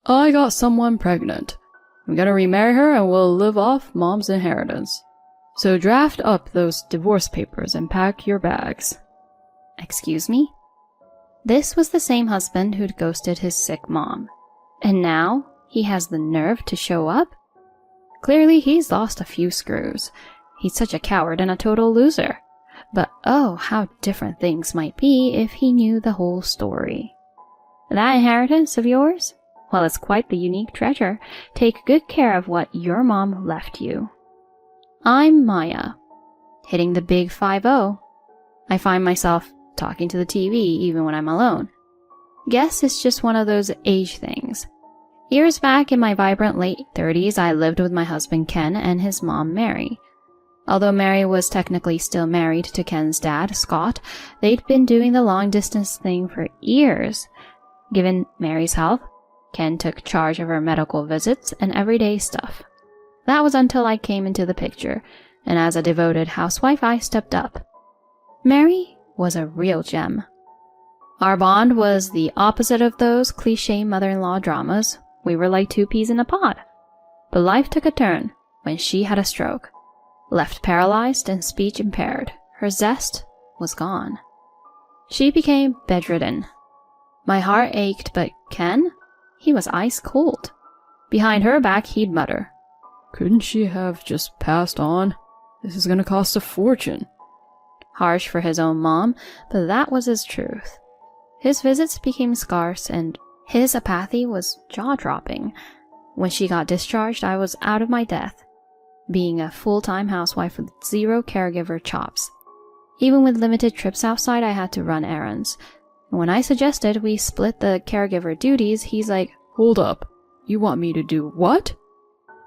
I got someone pregnant. I'm gonna remarry her and we'll live off Mom's inheritance. So draft up those divorce papers and pack your bags. Excuse me? This was the same husband who'd ghosted his sick mom. And now he has the nerve to show up? Clearly he's lost a few screws. He's such a coward and a total loser. But oh, how different things might be if he knew the whole story. That inheritance of yours? Well, it's quite the unique treasure. Take good care of what your mom left you. I'm Maya. Hitting the big 5-0. I find myself talking to the TV even when I'm alone. Guess it's just one of those age things. Years back in my vibrant late 30s, I lived with my husband Ken and his mom Mary. Although Mary was technically still married to Ken's dad, Scott, they'd been doing the long-distance thing for years. Given Mary's health, Ken took charge of her medical visits and everyday stuff. That was until I came into the picture, and as a devoted housewife, I stepped up. Mary was a real gem. Our bond was the opposite of those cliché mother-in-law dramas. We were like two peas in a pod. But life took a turn when she had a stroke. Left paralyzed and speech impaired, her zest was gone. She became bedridden. My heart ached, but Ken? He was ice cold. Behind her back, he'd mutter, "Couldn't she have just passed on? This is gonna cost a fortune." Harsh for his own mom, but that was his truth. His visits became scarce, and his apathy was jaw-dropping. When she got discharged, I was out of my depth, being a full-time housewife with zero caregiver chops. Even with limited trips outside, I had to run errands. When I suggested we split the caregiver duties, he's like, "Hold up. You want me to do what?"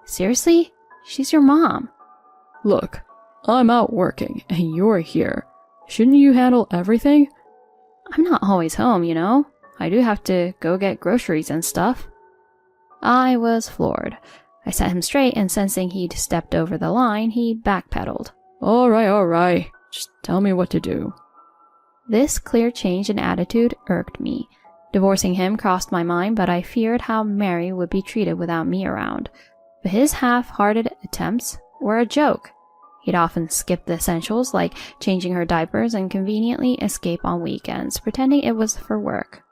"Seriously? She's your mom." "Look, I'm out working, and you're here. Shouldn't you handle everything?" "I'm not always home, you know. I do have to go get groceries and stuff." I was floored. I set him straight, and sensing he'd stepped over the line, he backpedaled. All right. Just tell me what to do." This clear change in attitude irked me. Divorcing him crossed my mind, but I feared how Mary would be treated without me around. But his half-hearted attempts were a joke. He'd often skip the essentials, like changing her diapers, and conveniently escape on weekends, pretending it was for work.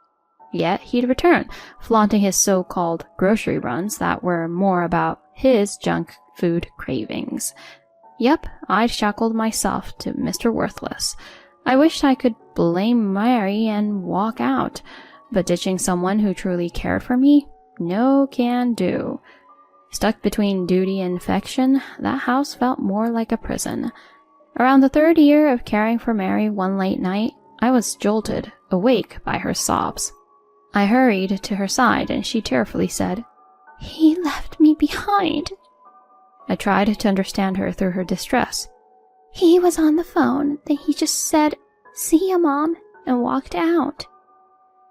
Yet he'd return, flaunting his so-called grocery runs that were more about his junk food cravings. Yep, I'd shackled myself to Mr. Worthless. I wished I could blame Mary and walk out, but ditching someone who truly cared for me? No can do. Stuck between duty and affection, that house felt more like a prison. Around the 3rd year of caring for Mary one late night, I was jolted, awake by her sobs. I hurried to her side, and she tearfully said, "He left me behind." I tried to understand her through her distress. "He was on the phone, then he just said, 'See ya, Mom,' and walked out."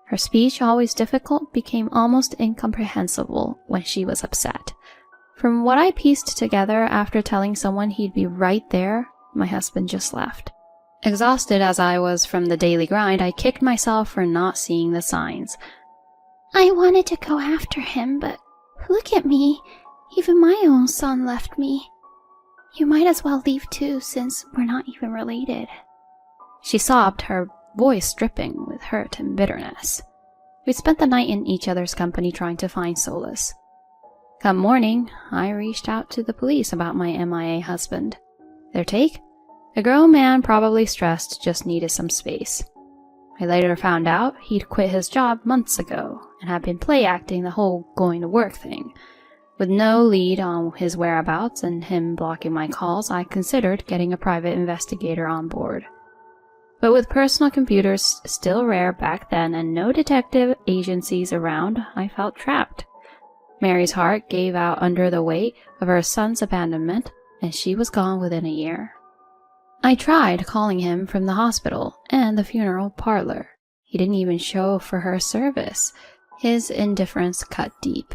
Her speech, always difficult, became almost incomprehensible when she was upset. From what I pieced together after telling someone he'd be right there, my husband just left. Exhausted as I was from the daily grind, I kicked myself for not seeing the signs. "I wanted to go after him, but look at me. Even my own son left me. You might as well leave too, since we're not even related." She sobbed, her voice dripping with hurt and bitterness. We spent the night in each other's company trying to find solace. Come morning, I reached out to the police about my MIA husband. Their take? A grown man, probably stressed, just needed some space. I later found out he'd quit his job months ago and had been play acting the whole going to work thing. With no lead on his whereabouts and him blocking my calls, I considered getting a private investigator on board. But with personal computers still rare back then and no detective agencies around, I felt trapped. Mary's heart gave out under the weight of her son's abandonment, and she was gone within a year. I tried calling him from the hospital and the funeral parlor. He didn't even show for her service. His indifference cut deep.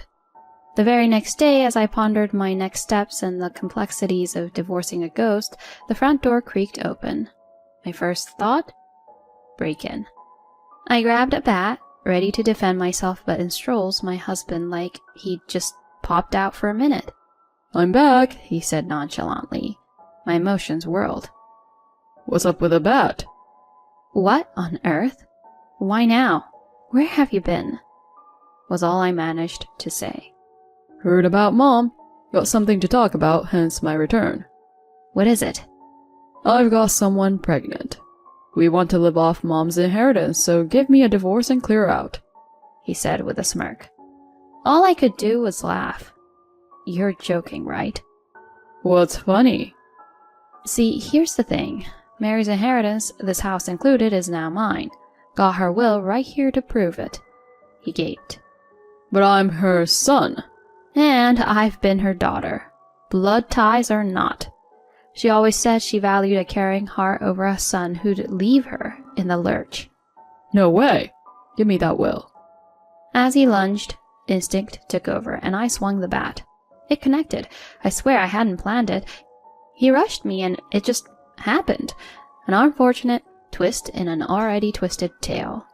The very next day, as I pondered my next steps and the complexities of divorcing a ghost, the front door creaked open. My first thought? Break in. I grabbed a bat, ready to defend myself, but in strolls my husband like he'd just popped out for a minute. "I'm back," he said nonchalantly. My emotions whirled. "What's up with the bat?" "What on earth? Why now? Where have you been?" was all I managed to say. "Heard about Mom. Got something to talk about, hence my return." "What is it?" "I've got someone pregnant. We want to live off Mom's inheritance, so give me a divorce and clear out," he said with a smirk. All I could do was laugh. "You're joking, right?" "What's funny?" "See, here's the thing. Mary's inheritance, this house included, is now mine. Got her will right here to prove it." He gaped. "But I'm her son." "And I've been her daughter. Blood ties or not. She always said she valued a caring heart over a son who'd leave her in the lurch." "No way. Give me that will." As he lunged, instinct took over, and I swung the bat. It connected. I swear I hadn't planned it. He rushed me, and it just happened. An unfortunate twist in an already twisted tale.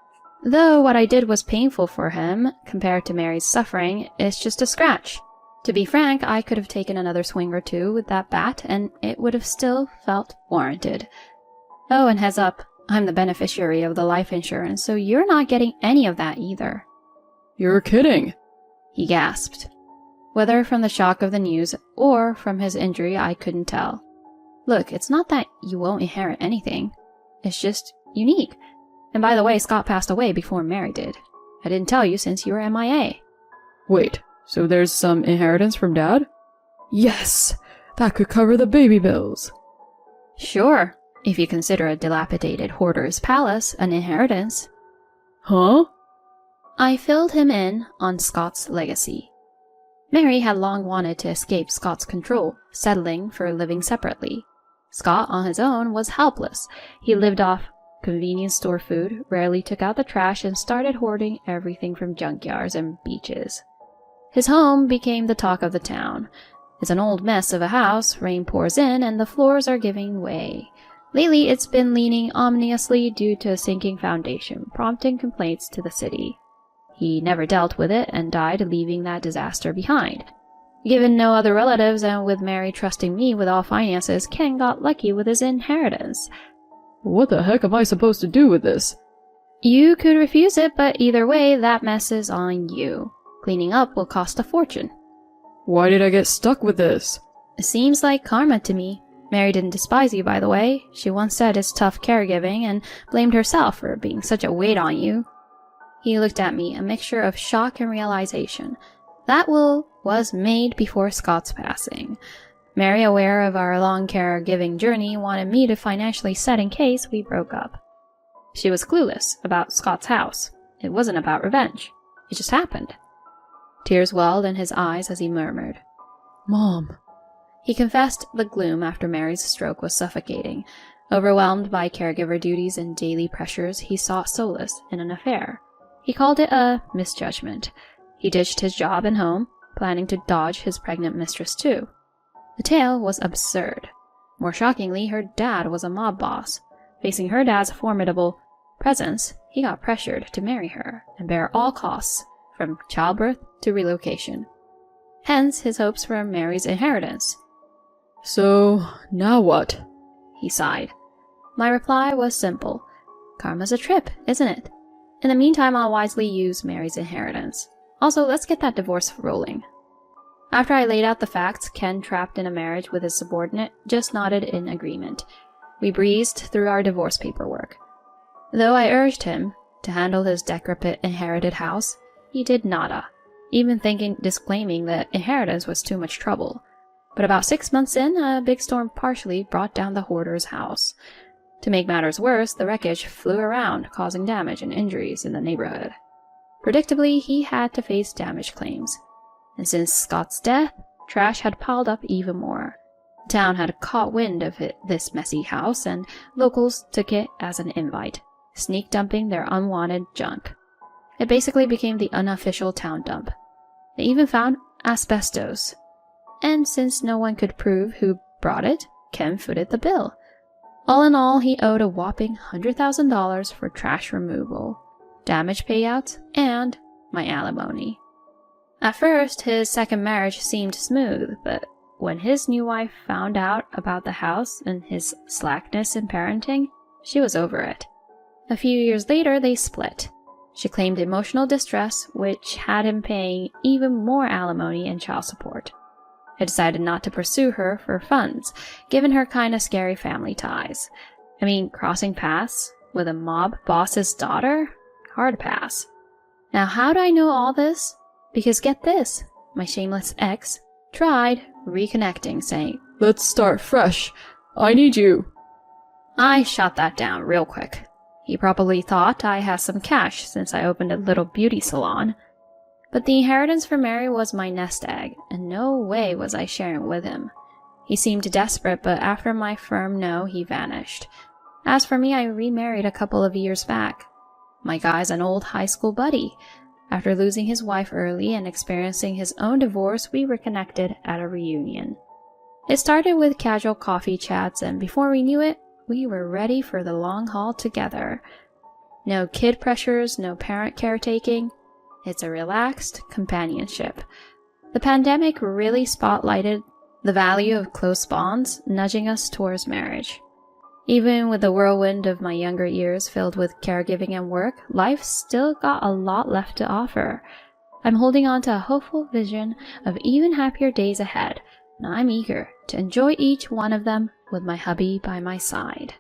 Though what I did was painful for him, compared to Mary's suffering, it's just a scratch. To be frank, I could have taken another swing or two with that bat, and it would have still felt warranted. Oh, and heads up, I'm the beneficiary of the life insurance, so you're not getting any of that either. "You're kidding," he gasped. Whether from the shock of the news or from his injury, I couldn't tell. Look, it's not that you won't inherit anything. It's just unique. And by the way, Scott passed away before Mary did. I didn't tell you since you were MIA. "Wait, so there's some inheritance from Dad?" "Yes! That could cover the baby bills." Sure, if you consider a dilapidated hoarder's palace an inheritance. "Huh?" I filled him in on Scott's legacy. Mary had long wanted to escape Scott's control, settling for living separately. Scott, on his own, was helpless. He lived off convenience store food, rarely took out the trash, and started hoarding everything from junkyards and beaches. His home became the talk of the town. It's an old mess of a house, rain pours in, and the floors are giving way. Lately, it's been leaning ominously due to a sinking foundation, prompting complaints to the city. He never dealt with it and died, leaving that disaster behind. Given no other relatives, and with Mary trusting me with all finances, Ken got lucky with his inheritance. "What the heck am I supposed to do with this?" You could refuse it, but either way, that mess is on you. Cleaning up will cost a fortune. "Why did I get stuck with this?" It seems like karma to me. Mary didn't despise you, by the way. She once said it's tough caregiving and blamed herself for being such a weight on you. He looked at me, a mixture of shock and realization. That will was made before Scott's passing. Mary, aware of our long caregiving journey, wanted me to financially set in case we broke up. She was clueless about Scott's house. It wasn't about revenge. It just happened. Tears welled in his eyes as he murmured, "Mom." He confessed the gloom after Mary's stroke was suffocating. Overwhelmed by caregiver duties and daily pressures, he sought solace in an affair. He called it a misjudgment. He ditched his job and home, planning to dodge his pregnant mistress too. The tale was absurd. More shockingly, her dad was a mob boss. Facing her dad's formidable presence, he got pressured to marry her and bear all costs, from childbirth to relocation. Hence his hopes for Mary's inheritance. "So, now what?" He sighed. My reply was simple. Karma's a trip, isn't it? In the meantime, I'll wisely use Mary's inheritance. Also, let's get that divorce rolling. After I laid out the facts, Ken, trapped in a marriage with his subordinate, just nodded in agreement. We breezed through our divorce paperwork. Though I urged him to handle his decrepit inherited house, he did nada, even disclaiming that inheritance was too much trouble. But about 6 months in, a big storm partially brought down the hoarder's house. To make matters worse, the wreckage flew around, causing damage and injuries in the neighborhood. Predictably, he had to face damage claims. And since Scott's death, trash had piled up even more. The town had caught wind of this messy house, and locals took it as an invite, sneak dumping their unwanted junk. It basically became the unofficial town dump. They even found asbestos. And since no one could prove who brought it, Ken footed the bill. All in all, he owed a whopping $100,000 for trash removal. damage payouts, and my alimony. At first, his second marriage seemed smooth, but when his new wife found out about the house and his slackness in parenting, she was over it. A few years later, they split. She claimed emotional distress, which had him paying even more alimony and child support. I decided not to pursue her for funds, given her kinda scary family ties. I mean, crossing paths with a mob boss's daughter? Hard pass. Now, how do I know all this? Because get this, my shameless ex tried reconnecting, saying, "Let's start fresh. I need you." I shot that down real quick. He probably thought I had some cash since I opened a little beauty salon. But the inheritance from Mary was my nest egg, and no way was I sharing with him. He seemed desperate, but after my firm no, he vanished. As for me, I remarried a couple of years back. My guy's an old high school buddy. After losing his wife early and experiencing his own divorce, we reconnected at a reunion. It started with casual coffee chats, and before we knew it, we were ready for the long haul together. No kid pressures, no parent caretaking. It's a relaxed companionship. The pandemic really spotlighted the value of close bonds, nudging us towards marriage. Even with the whirlwind of my younger years filled with caregiving and work, life still got a lot left to offer. I'm holding on to a hopeful vision of even happier days ahead, and I'm eager to enjoy each one of them with my hubby by my side.